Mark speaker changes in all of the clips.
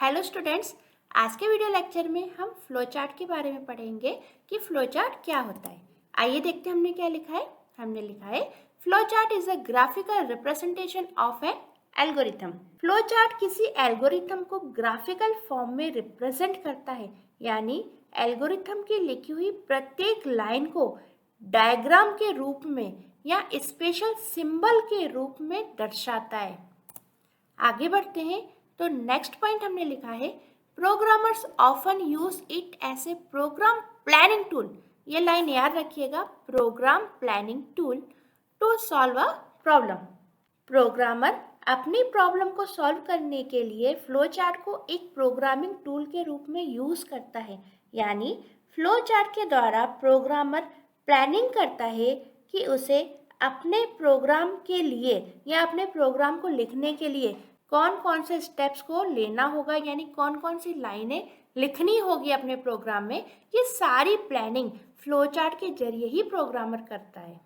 Speaker 1: Hello students, आज के video lecture में हम फ्लो चार्ट के बारे में पढ़ेंगे कि फ्लो चार्ट क्या होता है। आइए देखते हैं हमने क्या लिखा है। हमने लिखा है flow chart is a graphical representation of an algorithm. Flow chart किसी एल्गोरिथम को ग्राफिकल फॉर्म में रिप्रेजेंट करता है, यानी एल्गोरिथम की लिखी हुई प्रत्येक लाइन को डायग्राम के रूप में या स्पेशल सिंबल के रूप में दर्शाता है। आगे बढ़ते हैं तो नेक्स्ट पॉइंट हमने लिखा है programmers often use it as a program planning tool. ये लाइन याद रखिएगा, program planning tool to solve a problem. Programmer अपनी प्रॉब्लम को सॉल्व करने के लिए फ्लो चार्ट को एक प्रोग्रामिंग टूल के रूप में यूज करता है, यानी फ्लो चार्ट के द्वारा प्रोग्रामर प्लानिंग करता है कि उसे अपने प्रोग्राम के लिए या अपने प्रोग्राम को लिखने के लिए कौन कौन से स्टेप्स को लेना होगा, यानी कौन कौन सी लाइनें लिखनी होगी अपने प्रोग्राम में। ये सारी प्लानिंग फ्लो चार्ट के जरिए ही प्रोग्रामर करता है।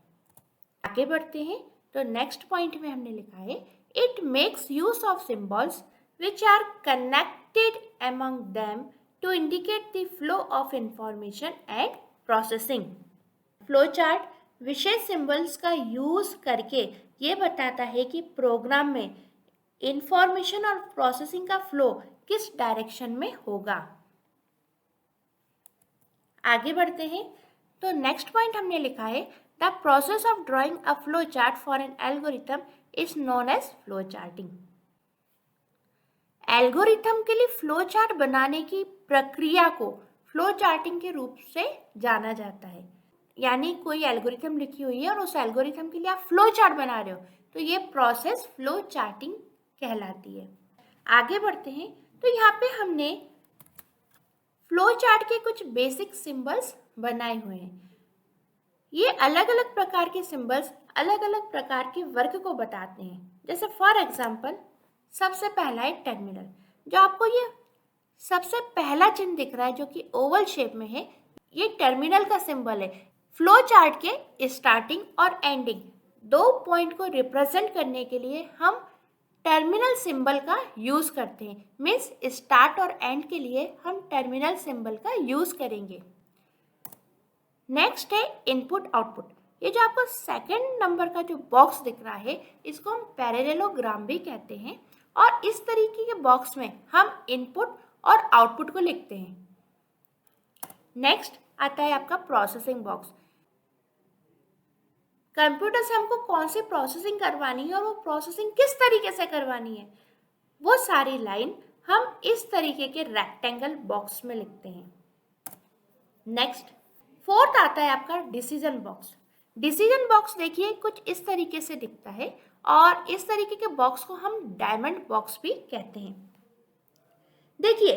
Speaker 1: आगे बढ़ते हैं तो नेक्स्ट पॉइंट में हमने लिखा है it makes use of symbols which are connected among them to indicate the flow of information and processing. Flow chart विशेष सिंबल्स का यूज करके ये बताता है कि प्रोग्राम में इंफॉर्मेशन और प्रोसेसिंग का फ्लो किस डायरेक्शन में होगा। आगे बढ़ते हैं तो नेक्स्ट पॉइंट हमने लिखा है the process of drawing a flow chart for an algorithm is known as flow charting. Algorithm के लिए फ्लो चार्ट बनाने की प्रक्रिया को फ्लो चार्टिंग के रूप से जाना जाता है, यानी कोई एल्गोरिथम लिखी हुई है और उस एल्गोरिथम के लिए आप फ्लो चार्ट बना रहे हो तो ये प्रोसेस फ्लो चार्टिंग कहलाती है। आगे बढ़ते हैं तो यहाँ पे हमने फ्लो चार्ट के कुछ बेसिक सिंबल्स बनाए हुए हैं। ये अलग अलग प्रकार के सिंबल्स अलग अलग प्रकार के वर्क को बताते हैं। जैसे फॉर एग्जांपल सबसे पहला है टर्मिनल। जो आपको ये सबसे पहला चिन्ह दिख रहा है जो कि ओवल शेप में है, ये टर्मिनल का सिंबल है। फ्लो चार्ट के स्टार्टिंग और एंडिंग दो पॉइंट को रिप्रेजेंट करने के लिए हम टर्मिनल सिंबल का यूज करते हैं। मीन्स स्टार्ट और एंड के लिए हम टर्मिनल सिंबल का यूज करेंगे। नेक्स्ट है इनपुट आउटपुट। ये जो आपको सेकंड नंबर का जो बॉक्स दिख रहा है इसको हम पैरेललोग्राम भी कहते हैं, और इस तरीके के बॉक्स में हम इनपुट और आउटपुट को लिखते हैं। नेक्स्ट आता है आपका प्रोसेसिंग बॉक्स। कंप्यूटर से हमको कौन सी प्रोसेसिंग करवानी है और वो प्रोसेसिंग किस तरीके से करवानी है, वो सारी लाइन हम इस तरीके के रेक्टेंगल बॉक्स में लिखते हैं। नेक्स्ट फोर्थ आता है आपका डिसीजन बॉक्स। डिसीजन बॉक्स देखिए कुछ इस तरीके से दिखता है, और इस तरीके के बॉक्स को हम डायमंड बॉक्स भी कहते हैं। देखिए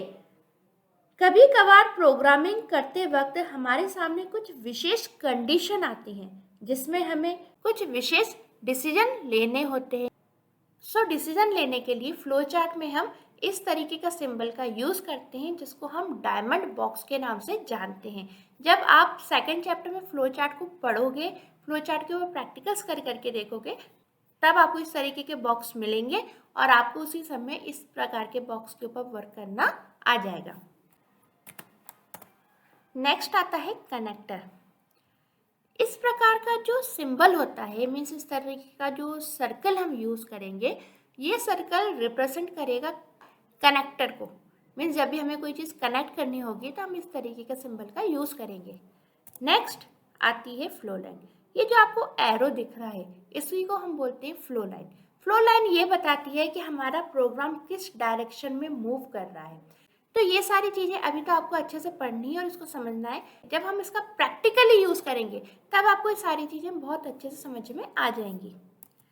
Speaker 1: कभी कभार प्रोग्रामिंग करते वक्त हमारे सामने कुछ विशेष कंडीशन आती हैं जिसमें हमें कुछ विशेष डिसीजन लेने होते हैं। सो डिसीजन लेने के लिए फ्लो चार्ट में हम इस तरीके का सिंबल का यूज करते हैं जिसको हम डायमंड बॉक्स के नाम से जानते हैं। जब आप सेकंड चैप्टर में फ्लो चार्ट को पढ़ोगे, फ्लो चार्ट के ऊपर प्रैक्टिकल्स करके देखोगे, तब आपको इस तरीके के बॉक्स मिलेंगे और आपको उसी समय इस प्रकार के बॉक्स के ऊपर वर्क करना आ जाएगा। नेक्स्ट आता है कनेक्टर। इस प्रकार का जो सिंबल होता है, मीन्स इस तरीके का जो सर्कल हम यूज करेंगे, ये सर्कल रिप्रेजेंट करेगा कनेक्टर को। मीन्स जब भी हमें कोई चीज़ कनेक्ट करनी होगी तो हम इस तरीके का सिंबल का यूज करेंगे। नेक्स्ट आती है फ्लो लाइन। ये जो आपको एरो दिख रहा है इसी को हम बोलते हैं फ्लो लाइन। फ्लो लाइन ये बताती है कि हमारा प्रोग्राम किस डायरेक्शन में मूव कर रहा है। तो ये सारी चीज़ें अभी तो आपको अच्छे से पढ़नी है और इसको समझना है। जब हम इसका प्रैक्टिकली यूज़ करेंगे तब आपको ये सारी चीज़ें बहुत अच्छे से समझ में आ जाएंगी।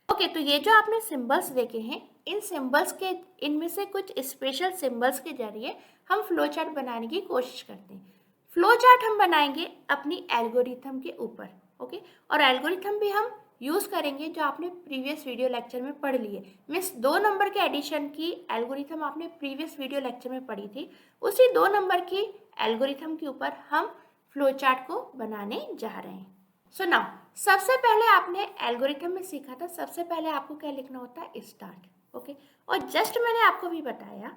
Speaker 1: ओके, तो ये जो आपने सिंबल्स देखे हैं, इन सिंबल्स के इनमें से कुछ स्पेशल सिंबल्स के जरिए हम फ्लो चार्ट बनाने की कोशिश करते हैं। फ्लो चार्ट हम बनाएंगे अपनी एल्गोरिथम के ऊपर, ओके, और एल्गोरिथम भी हम यूज़ करेंगे जो आपने प्रीवियस वीडियो लेक्चर में पढ़ लिए। मीन्स 2 नंबर के एडिशन की एल्गोरिथम आपने प्रीवियस वीडियो लेक्चर में पढ़ी थी, उसी 2 नंबर की एल्गोरिथम के ऊपर हम फ्लो चार्ट को बनाने जा रहे हैं। सो नाउ सबसे पहले आपने एल्गोरिथम में सीखा था, सबसे पहले आपको क्या लिखना होता है, स्टार्ट, ओके। और जस्ट मैंने आपको भी बताया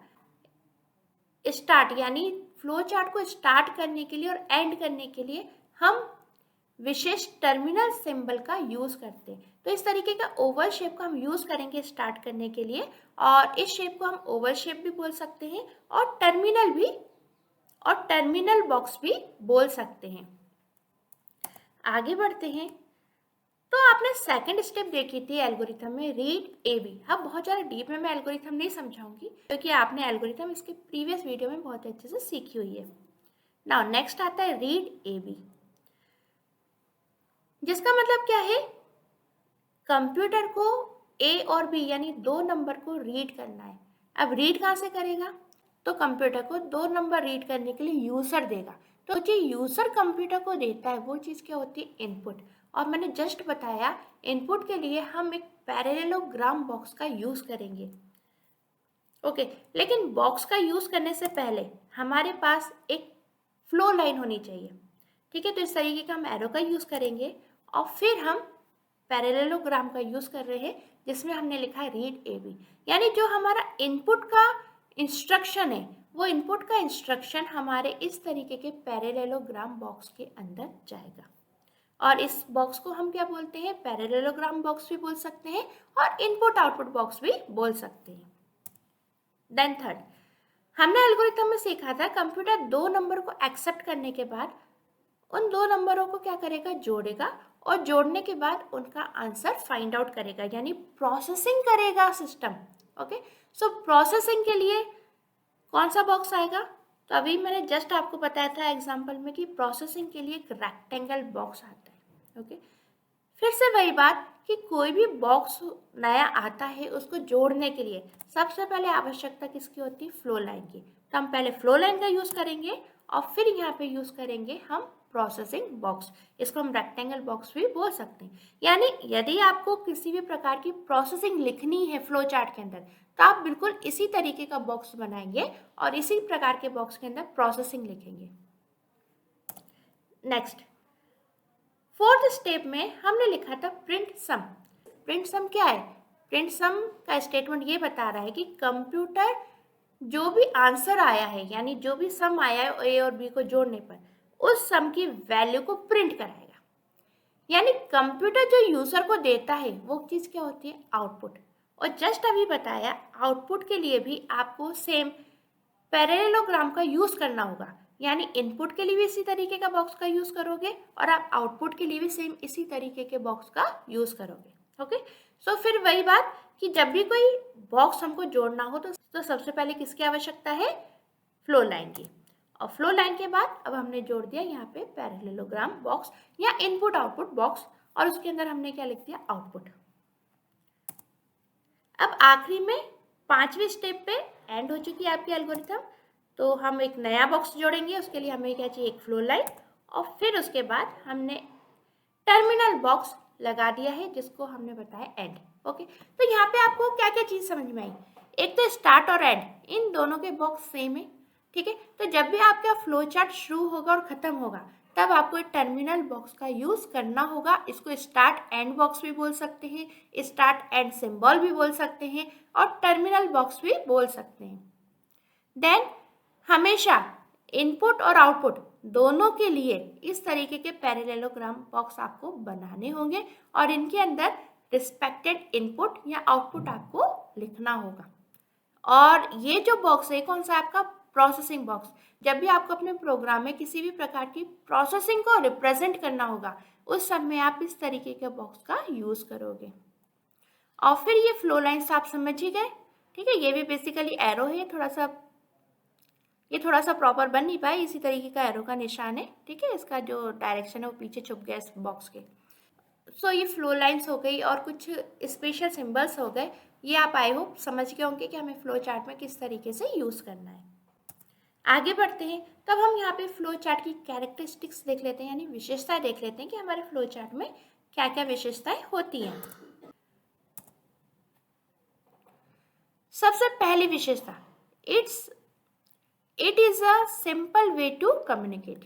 Speaker 1: स्टार्ट यानी फ्लो चार्ट को स्टार्ट करने के लिए और एंड करने के लिए हम विशेष टर्मिनल सिंबल का यूज करते हैं। तो इस तरीके का ओवल शेप का हम यूज करेंगे स्टार्ट करने के लिए, और इस शेप को हम ओवल शेप भी बोल सकते हैं और टर्मिनल बॉक्स भी बोल सकते हैं। आगे बढ़ते हैं। तो आपने सेकंड स्टेप देखी थी एल्गोरिथम में, रीड ए बी। अब बहुत ज़्यादा डीप में मैं एल्गोरिथम नहीं समझाऊंगी क्योंकि आपने एल्गोरिथम इसके प्रीवियस वीडियो में बहुत अच्छे से सीखी हुई है। नाउ नेक्स्ट आता है रीड ए बी, जिसका मतलब क्या है, कंप्यूटर को ए और बी यानी दो नंबर को रीड करना है। अब रीड कहाँ से करेगा, तो कंप्यूटर को दो नंबर रीड करने के लिए यूजर देगा। तो जो यूजर कंप्यूटर को देता है वो चीज़ क्या होती है, इनपुट। और मैंने जस्ट बताया इनपुट के लिए हम एक पैरेललोग्राम बॉक्स का यूज करेंगे। ओके, लेकिन बॉक्स का यूज करने से पहले हमारे पास एक फ्लो लाइन होनी चाहिए। ठीक है, तो इस तरीके का हम एरो का यूज करेंगे और फिर हम पैरेललोग्राम का यूज कर रहे हैं जिसमें हमने लिखा है रीड ए बी, यानी जो हमारा इनपुट का इंस्ट्रक्शन है वो इनपुट का इंस्ट्रक्शन हमारे इस तरीके के पैरेललोग्राम बॉक्स के अंदर जाएगा। और इस बॉक्स को हम क्या बोलते हैं, पैरेललोग्राम बॉक्स भी बोल सकते हैं और इनपुट आउटपुट बॉक्स भी बोल सकते हैं। देन थर्ड, हमने एल्गोरिथम में सीखा था कंप्यूटर दो नंबर को एक्सेप्ट करने के बाद उन दो नंबरों को क्या करेगा, जोड़ेगा, और जोड़ने के बाद उनका आंसर फाइंड आउट करेगा, यानी प्रोसेसिंग करेगा सिस्टम। ओके, सो प्रोसेसिंग के लिए कौन सा बॉक्स आएगा, तो अभी मैंने जस्ट आपको बताया था एग्जांपल में कि प्रोसेसिंग के लिए एक रेक्टेंगल बॉक्स आता है। ओके, फिर से वही बात कि कोई भी बॉक्स नया आता है उसको जोड़ने के लिए सबसे पहले आवश्यकता किसकी होती है, फ्लो लाइन की। तो हम पहले फ्लो लाइन का यूज करेंगे और फिर यहाँ पे यूज करेंगे हम प्रोसेसिंग बॉक्स। इसको हम रेक्टेंगल बॉक्स भी बोल सकते हैं। यानी यदि आपको किसी भी प्रकार की प्रोसेसिंग लिखनी है फ्लो चार्ट के अंदर तो आप बिल्कुल इसी तरीके का बॉक्स बनाएंगे और इसी प्रकार के बॉक्स के अंदर प्रोसेसिंग लिखेंगे। नेक्स्ट, फोर्थ स्टेप में हमने लिखा था प्रिंट सम। प्रिंट सम क्या है, प्रिंट सम का स्टेटमेंट ये बता रहा है कि कंप्यूटर जो भी आंसर आया है यानी जो भी सम आया है ए और बी को जोड़ने पर उस सम की वैल्यू को प्रिंट कराएगा। यानी कंप्यूटर जो यूजर को देता है वो चीज क्या होती है, आउटपुट। और जस्ट अभी बताया आउटपुट के लिए भी आपको सेम पैरेललोग्राम का यूज करना होगा, यानी इनपुट के लिए भी इसी तरीके का बॉक्स का यूज करोगे और आप आउटपुट के लिए भी सेम इसी तरीके के बॉक्स का यूज करोगे। ओके, सो फिर वही बात कि जब भी कोई बॉक्स हमको जोड़ना हो तो सबसे पहले किसकी आवश्यकता है, फ्लो लाइन की। और फ्लो लाइन के बाद अब हमने जोड़ दिया यहाँ पे पैरेललोग्राम बॉक्स या इनपुट आउटपुट बॉक्स, और उसके अंदर हमने क्या लिख दिया, आउटपुट। अब आखिरी में पांचवें स्टेप पे एंड हो चुकी है आपकी एल्गोरिथम। तो हम एक नया बॉक्स जोड़ेंगे, उसके लिए हमें क्या चाहिए, एक फ्लो लाइन, और फिर उसके बाद हमने टर्मिनल बॉक्स लगा दिया है जिसको हमने बताया एंड। ओके, तो यहाँ पे आपको क्या क्या चीज समझ में आई, एक तो स्टार्ट और एंड इन दोनों के बॉक्स सेम है। ठीक है, तो जब भी आपका फ्लो चार्ट शुरू होगा और खत्म होगा तब आपको एक टर्मिनल बॉक्स का यूज करना होगा। इसको स्टार्ट एंड बॉक्स भी बोल सकते हैं, स्टार्ट एंड सिंबल भी बोल सकते हैं और टर्मिनल बॉक्स भी बोल सकते हैं। देन हमेशा इनपुट और आउटपुट दोनों के लिए इस तरीके के पैरेललोग्राम बॉक्स आपको बनाने होंगे और इनके अंदर रिस्पेक्टेड इनपुट या आउटपुट आपको लिखना होगा। और ये जो बॉक्स है कौन सा, आपका प्रोसेसिंग बॉक्स। जब भी आपको अपने प्रोग्राम में किसी भी प्रकार की प्रोसेसिंग को रिप्रेजेंट करना होगा उस समय आप इस तरीके के बॉक्स का यूज करोगे। और फिर ये फ्लो लाइन्स आप समझ ही गए। ठीक है, ये भी बेसिकली एरो है, ये थोड़ा सा प्रॉपर बन नहीं पाया, इसी तरीके का एरो का निशान है। ठीक है, इसका जो डायरेक्शन है वो पीछे छुप गया इस बॉक्स के। सो ये फ्लो लाइन्स हो गई और कुछ स्पेशल सिंबल्स हो गए। ये आप आई होप समझ गए होंगे कि हमें फ्लो चार्ट में किस तरीके से यूज करना है। आगे बढ़ते हैं, तब हम यहाँ पे फ्लो चार्ट की कैरेक्टरिस्टिक्स देख लेते हैं, यानी विशेषताएं देख लेते हैं कि हमारे फ्लो चार्ट में क्या क्या विशेषताएं होती हैं। सबसे पहली विशेषता, it is a simple way to communicate.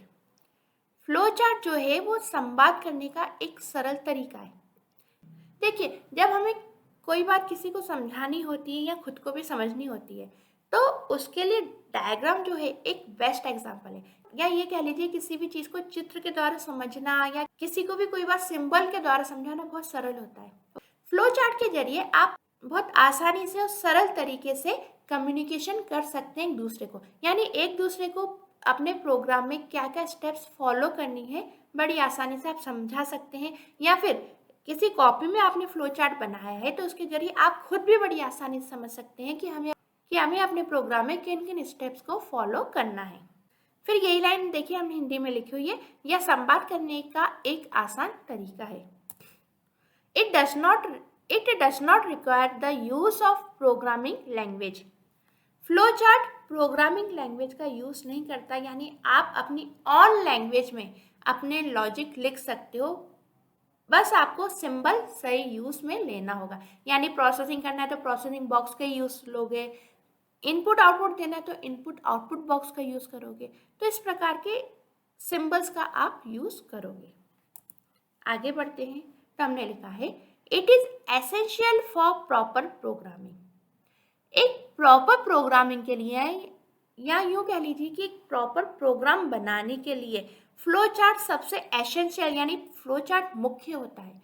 Speaker 1: Flow chart जो है वो संवाद करने का एक सरल तरीका है। देखिए, जब हमें कोई बात किसी को समझानी होती है या खुद को भी समझनी होती है तो उसके लिए डायग्राम जो है एक बेस्ट एग्जाम्पल है, या ये कह लीजिए किसी भी चीज को चित्र के द्वारा समझना या किसी को भी कोई बात सिंबल के द्वारा समझाना बहुत सरल होता है। फ्लो चार्ट के जरिए आप बहुत आसानी से और सरल तरीके से कम्युनिकेशन कर सकते हैं एक दूसरे को, यानी एक दूसरे को अपने प्रोग्राम में क्या क्या स्टेप्स फॉलो करनी है बड़ी आसानी से आप समझा सकते हैं, या फिर किसी कॉपी में आपने फ्लो चार्ट बनाया है तो उसके जरिए आप खुद भी बड़ी आसानी से समझ सकते हैं कि हमें अपने प्रोग्राम में किन किन स्टेप्स को फॉलो करना है। फिर यही लाइन देखिए हमने हिंदी में लिखी हुई है, यह संवाद करने का एक आसान तरीका है। It does not require the use of programming language. Flowchart programming language का यूज नहीं करता, यानी आप अपनी ऑन लैंग्वेज में अपने लॉजिक लिख सकते हो, बस आपको सिंबल सही यूज में लेना होगा। यानी प्रोसेसिंग करना है तो प्रोसेसिंग बॉक्स का यूज लोगे, इनपुट आउटपुट देना है तो इनपुट आउटपुट बॉक्स का यूज करोगे, तो इस प्रकार के सिंबल्स का आप यूज करोगे। आगे बढ़ते हैं तो हमने लिखा है it is essential for proper programming. एक प्रॉपर प्रोग्रामिंग के लिए, या यूँ कह लीजिए कि एक प्रॉपर प्रोग्राम बनाने के लिए फ्लो चार्ट सबसे एसेंशियल यानी फ्लो चार्ट मुख्य होता है।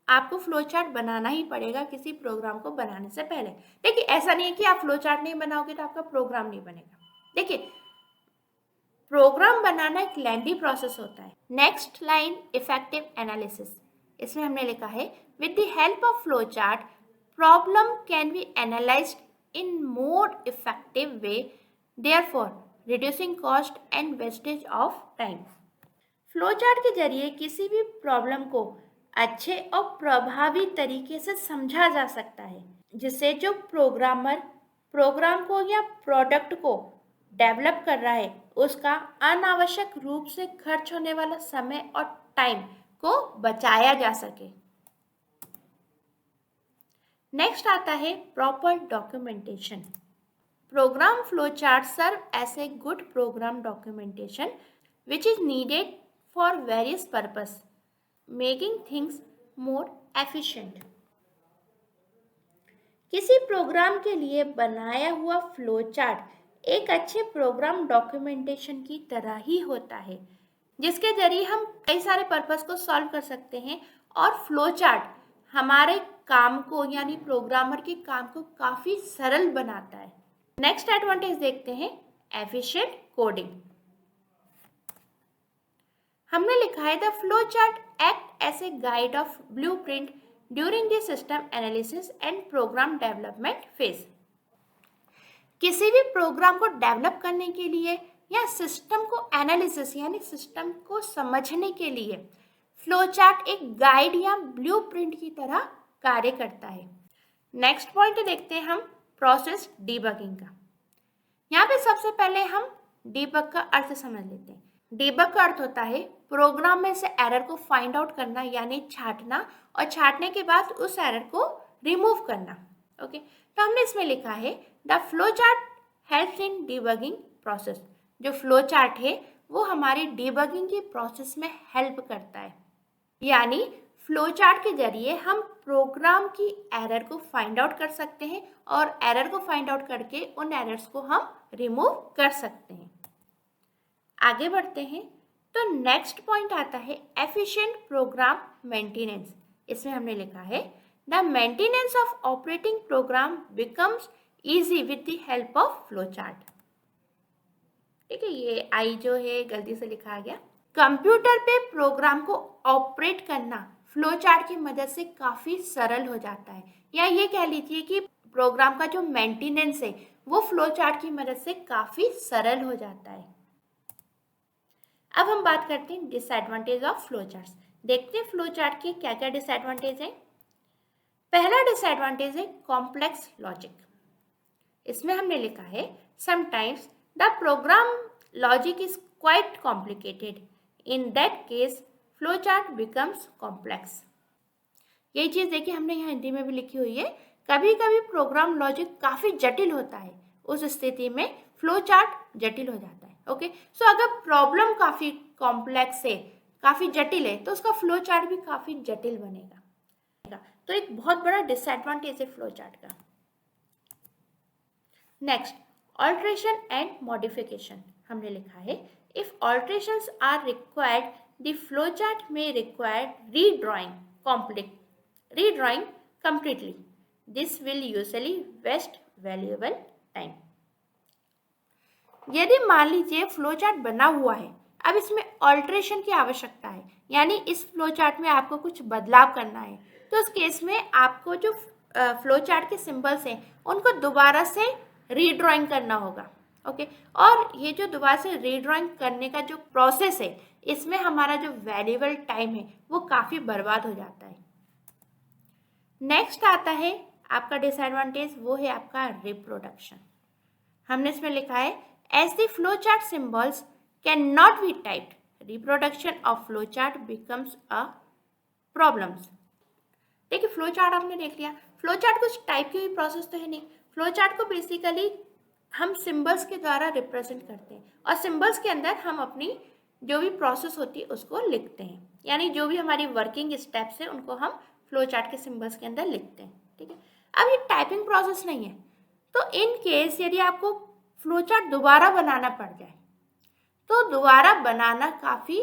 Speaker 1: आपको फ्लो चार्ट बनाना ही पड़ेगा किसी प्रोग्राम को बनाने से पहले। देखिए ऐसा नहीं है कि आप फ्लो चार्ट नहीं बनाओगे तो आपका प्रोग्राम नहीं बनेगा। देखिए प्रोग्राम बनाना एक लेंथी प्रोसेस होता है। नेक्स्ट लाइन इफेक्टिव एनालिसिस, इसमें हमने लिखा है with the help of flow chart problem can be analysed in more effective way, therefore reducing cost and wastage of time. Flowchart के जरिए किसी भी प्रॉब्लम को अच्छे और प्रभावी तरीके से समझा जा सकता है, जिससे जो प्रोग्रामर प्रोग्राम को या प्रोडक्ट को डेवलप कर रहा है उसका अनावश्यक रूप से खर्च होने वाला समय और टाइम को बचाया जा सके। नेक्स्ट आता है proper documentation. Program flow chart serve as a good program documentation which is needed for various purpose making things more efficient. किसी प्रोग्राम के लिए बनाया हुआ फ्लो चार्ट एक अच्छे प्रोग्राम डॉक्यूमेंटेशन की तरह ही होता है, जिसके जरिए हम कई सारे पर्पस को सॉल्व कर सकते हैं, और फ्लो चार्ट हमारे काम को यानी प्रोग्रामर के काम को काफी सरल बनाता है। नेक्स्ट एडवांटेज देखते हैं एफिशिएंट कोडिंग। हमने लिखा है the flow chart act as a guide of blueprint during the system analysis and program development phase. किसी भी प्रोग्राम को डेवलप करने के लिए या सिस्टम को एनालिसिस यानी सिस्टम को समझने के लिए फ्लो चार्ट एक गाइड या ब्लूप्रिंट की तरह कार्य करता है। नेक्स्ट पॉइंट देखते हैं हम प्रोसेस डीबगिंग का। यहाँ पे सबसे पहले हम डीबग का अर्थ समझ लेते हैं। डीबग का अर्थ होता है प्रोग्राम में से एरर को फाइंड आउट करना यानी छांटना, और छांटने के बाद उस एरर को रिमूव करना। ओके, तो हमने इसमें लिखा है the flow chart helps in debugging process. जो फ्लो चार्ट है वो हमारी डीबगिंग की प्रोसेस में हेल्प करता है, यानी फ्लो चार्ट के जरिए हम प्रोग्राम की एरर को फाइंड आउट कर सकते हैं और एरर को फाइंड आउट करके उन एरर्स को हम रिमूव कर सकते हैं। आगे बढ़ते हैं तो नेक्स्ट पॉइंट आता है एफिशिएंट प्रोग्राम मेंटेनेंस। इसमें हमने लिखा है the maintenance of operating program becomes easy with the help of flow chart. ठीक है, ये आई जो है गलती से लिखा गया। कंप्यूटर पे प्रोग्राम को ऑपरेट करना फ्लो चार्ट की मदद से काफ़ी सरल हो जाता है, या ये कह लीजिए कि प्रोग्राम का जो मेंटेनेंस है वो फ्लो चार्ट की मदद से काफ़ी सरल हो जाता है। अब हम बात करते हैं डिसएडवांटेज ऑफ फ्लो चार्ट्स। देखते हैं फ्लो चार्ट के क्या क्या डिसएडवांटेज हैं। पहला डिसएडवांटेज है कॉम्प्लेक्स लॉजिक। इसमें हमने लिखा है sometimes the program logic is quite complicated, in that cash flow chart becomes complex. यही चीज़ देखिए हमने यहाँ हिंदी में भी लिखी हुई है, कभी कभी प्रोग्राम लॉजिक काफ़ी जटिल होता है, उस स्थिति में फ्लो चार्ट जटिल हो जाता है। ओके, सो अगर प्रॉब्लम काफ़ी कॉम्प्लेक्स है, काफ़ी जटिल है, तो उसका फ्लो चार्ट भी काफ़ी जटिल बनेगा। तो एक बहुत बड़ा डिसएडवांटेज है फ्लो चार्ट का। नेक्स्ट ऑल्ट्रेशन एंड मॉडिफिकेशन हमने लिखा है, if alterations are required the flow chart में require redrawing completely. This will usually waste valuable time. यदि मान लीजिए फ्लो चार्ट बना हुआ है, अब इसमें ऑल्ट्रेशन की आवश्यकता है, यानी इस फ्लो चार्ट में आपको कुछ बदलाव करना है, तो उस केस में आपको जो फ्लो चार्ट के सिंबल्स हैं उनको दोबारा से रीड्राइंग करना होगा। ओके, और ये जो दोबारा से रीड्राइंग करने का जो प्रोसेस है, इसमें हमारा जो वैल्यूएबल टाइम है वो काफ़ी बर्बाद हो जाता है। नेक्स्ट आता है आपका डिसएडवांटेज, वो है आपका रिप्रोडक्शन। हमने इसमें लिखा है as the flow chart symbols can not be typed, reproduction of flow chart becomes a problems. देखिए फ्लो चार्ट आपने देख लिया, फ्लो चार्ट कुछ टाइप की हुई प्रोसेस तो है नहीं, फ्लो चार्ट को बेसिकली हम सिंबल्स के द्वारा रिप्रेजेंट करते हैं और सिंबल्स के अंदर हम अपनी जो भी प्रोसेस होती है उसको लिखते हैं, यानी जो भी हमारी वर्किंग स्टेप्स है उनको हम फ्लो चार्ट के सिंबल्स के अंदर लिखते हैं। ठीक है, अब ये टाइपिंग प्रोसेस नहीं है, तो इन केस यदि आपको फ्लो चार्ट दोबारा बनाना पड़ जाए तो दोबारा बनाना काफ़ी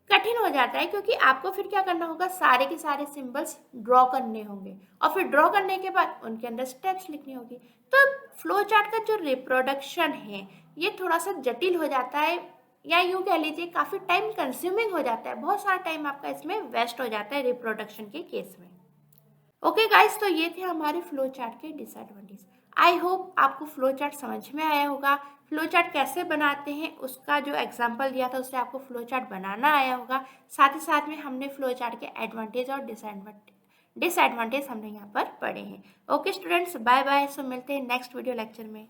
Speaker 1: कठिन हो जाता है, क्योंकि आपको फिर क्या करना होगा, सारे के सारे सिंबल्स ड्रॉ करने होंगे और फिर ड्रॉ करने के बाद उनके अंदर स्टेप्स लिखनी होगी। तो फ्लो चार्ट का जो रिप्रोडक्शन है ये थोड़ा सा जटिल हो जाता है, या यूँ कह लीजिए काफ़ी टाइम कंज्यूमिंग हो जाता है, बहुत सारा टाइम आपका इसमें वेस्ट हो जाता है रिप्रोडक्शन के केस में। ओके गाइस, तो ये थे हमारे फ्लो चार्ट के डिसएडवांटेज। आई होप आपको फ्लो चार्ट समझ में आया होगा, फ्लो चार्ट कैसे बनाते हैं उसका जो एग्जांपल दिया था उससे आपको फ्लो चार्ट बनाना आया होगा। साथ ही साथ में हमने फ्लो चार्ट के एडवांटेज और डिसएडवांटेज हमने यहाँ पर पढ़े हैं। Okay students, bye bye. So मिलते हैं नेक्स्ट वीडियो लेक्चर में।